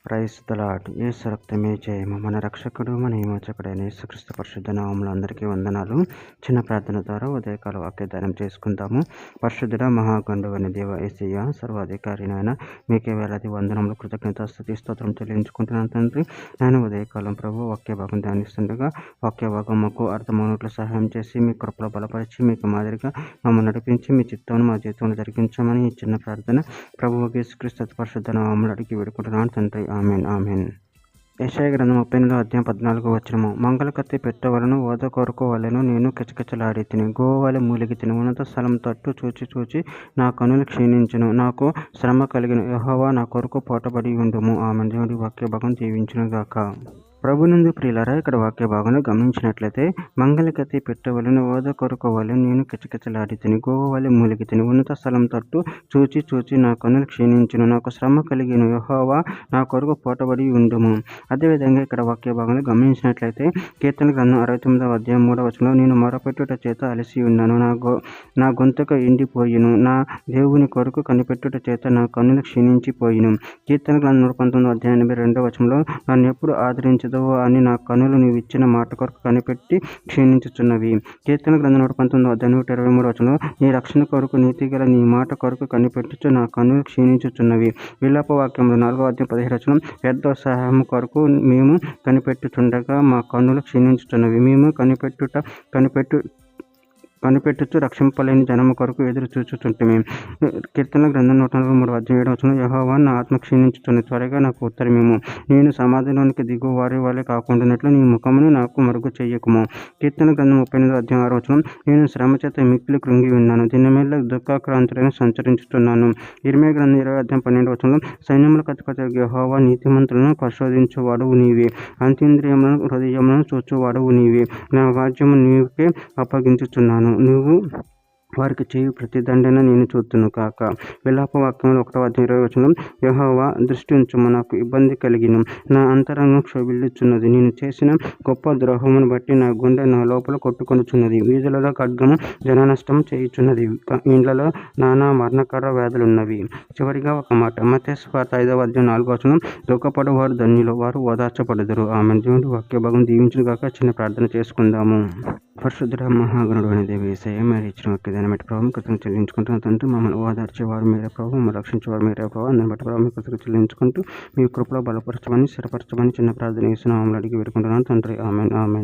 Praise the lord. యేసు రక్తమే జయము. మన రక్షకుడు మన విమోచకుడైన యేసుక్రీస్తు పరిశుద్ధ నామములో అందరికీ వందనాలు. చిన్న ప్రార్థన ద్వారా ఉదయకాల వాక్యదానం చేసుకుందాము. పరిశుద్ధుడ మహాగండువైన దేవ యేసయ్య సర్వాధికారినైనా మీకే వేలాది వందనములు కృతజ్ఞత స్తుతి స్తోత్రం చెల్లించుకుంటున్నాను తండ్రి. నేను ఉదయకాలం ప్రభు వాక్య భాగం ధ్యానిస్తుండగా వాక్య భాగం మాకు అర్థమవునట్లు సహాయం చేసి మీ కృపలో బలపరిచి మీకు మాదిరిగా మమ్మల్ని నడిపించి మీ చిత్తాన్ని మా జీవితంలో జరిగించమని ఈ చిన్న ప్రార్థన ప్రభు యేసుక్రీస్తు పరిశుద్ధ నామములో అడిగి వేడుకుంటున్నాను తండ్రి. Amen amen. యెషయా గ్రంథం 38 అధ్యాయం 14 వచనము. మంగళ కత్తి పెట్టవలను ఓద కోరుకోవాలను నేను కిచకిచలాడి తిని గోవాలి మూలిగి తిని ఉన్నత స్థలం తట్టు చూచి చూచి నా కనులు క్షీణించును. నాకు శ్రమ కలిగిన యెహోవా నా కొరకు పోటబడి ఉండుము. ఆమె దేవుడి వాక్య భాగం దీవించును గాక. ప్రభునందు ప్రియులారా, ఇక్కడ వాక్య భాగంలో గమనించినట్లయితే మంగళకత్తి పెట్టవలను ఓద కొరుకోవాలని నేను కిచకిచలాడి తిని గోవాలి మూలిగి తిని ఉన్నత స్థలం తట్టు చూచి చూచి నా కనులు క్షీణించును. నాకు శ్రమ కలిగిన యెహోవా నా కొరకు పోటబడి ఉండుము. అదేవిధంగా ఇక్కడ వాక్య భాగంలో గమనించినట్లయితే కీర్తన గ్రంథం 69 అధ్యాయం 3వ వచనంలో నేను మొరపెట్టుట చేత అలసి ఉన్నాను, నా గొంతుక ఎండిపోయిను, నా దేవుని కొరకు కనిపెట్టుట చేత నా కన్నులు క్షీణించిపోయిను. కీర్తన గ్రంథం 119 అధ్యాయం 82వ వచనంలో నన్ను ఎప్పుడు ఆదరించదవో అని నా కన్నులు నీవు ఇచ్చిన మాట కొరకు కనిపెట్టి క్షీణించుచున్నవి. కీర్తన గ్రంథం 119 అధ్యాయం 123వ వచనంలో నీ రక్షణ కొరకు నీతిగల నీ మాట కొరకు కనిపెట్టుచు నా కన్నులు క్షీణించుచున్నవి. విలాప వాక్యంలో 4వ అధ్యాయం 15వ వచనం వ్యర్థ సహాయం కొరకు మేము కనిపెట్టుచుండగా మా కన్నులు క్షీణించుచున్నవి. మేము కనిపెట్టుచు రక్షింపలేని జనము కొరకు ఎదురు చూచుచుంటిమి. కీర్తన గ్రంథం 143 అధ్యాయం 7వ వచనం యెహోవా నా ఆత్మ క్షీణించుచున్నది, త్వరగా నాకు ఉత్తరమిమ్ము. నేను సమాధిలోనికి దిగు వారి వలె కాకుండానట్లు నీ ముఖమును నాకు మరుగు చెయ్యకుము. కీర్తన గ్రంథం 38 అధ్యాయం 6వ వచనం నేను శ్రమ చేత మిక్కిలి కృంగి ఉన్నాను, దినమెల్ల దుఃఖాక్రాంతులను సంచరించుతున్నాను. ఇర్మీయా గ్రంథం 20 అధ్యాయం 12వ వచనం సైన్యములకు అధిపతి యెహోవా నీతిమంతులను పరిశోధించువాడవు నీవే, అంతేంద్రియములను హృదయములను చూచువాడవు నీవే. నా రాజ్యము నీకే అప్పగించుచున్నాను, నువ్వు వారికి చేయు ప్రతి దండన నేను చూతును కాక. విలాప వాక్యంలో 1వ అధ్యాయం 20వ వచనం యెహోవా దృష్టి ఉంచుము, నాకు ఇబ్బంది కలిగిను, నా అంతరంగం క్షోభిల్లుచున్నది, నేను చేసిన గొప్ప ద్రోహమును బట్టి నా గుండె నా లోపల కొట్టుకొనుచున్నది. వీధులలో ఖడ్గము జన నష్టం చేయుచున్నది, ఇండ్లలో నానా మరణకర వ్యాధులున్నవి. చివరిగా ఒక మాట, మత్తయి సువార్త 5వ అధ్యాయం 4వ వచనం దుఃఖపడు వారు ధన్యులు, వారు ఓదార్చబడుదురు. ఆమె దేవుడి వాక్య భాగం దీవించును గాక. చిన్న ప్రార్థన చేసుకుందాము. పరిశుద్ధుడ మహాగణుడు అనే దేవి యేసయ్య మీరు ఇచ్చిన వాక్యదాన్ని బట్టి ప్రభావం కృతజ్ఞతలు చెల్లించుకుంటున్న తండ్రి. మమ్మల్ని ఓదార్చేవారు మీరే ప్రభావం, మమ్మల్ని రక్షించేవారు మీరే ప్రభావం. దాన్ని బట్టి ప్రభావం కృతజ్ఞతలు చెల్లించుకుంటూ మీ కృపలో బలపరచమని స్థిరపరచమని చిన్న ప్రార్థన చేసిన మమ్మల్ని అడిగి పెట్టుకుంటున్నాను తండ్రి. Amen amen.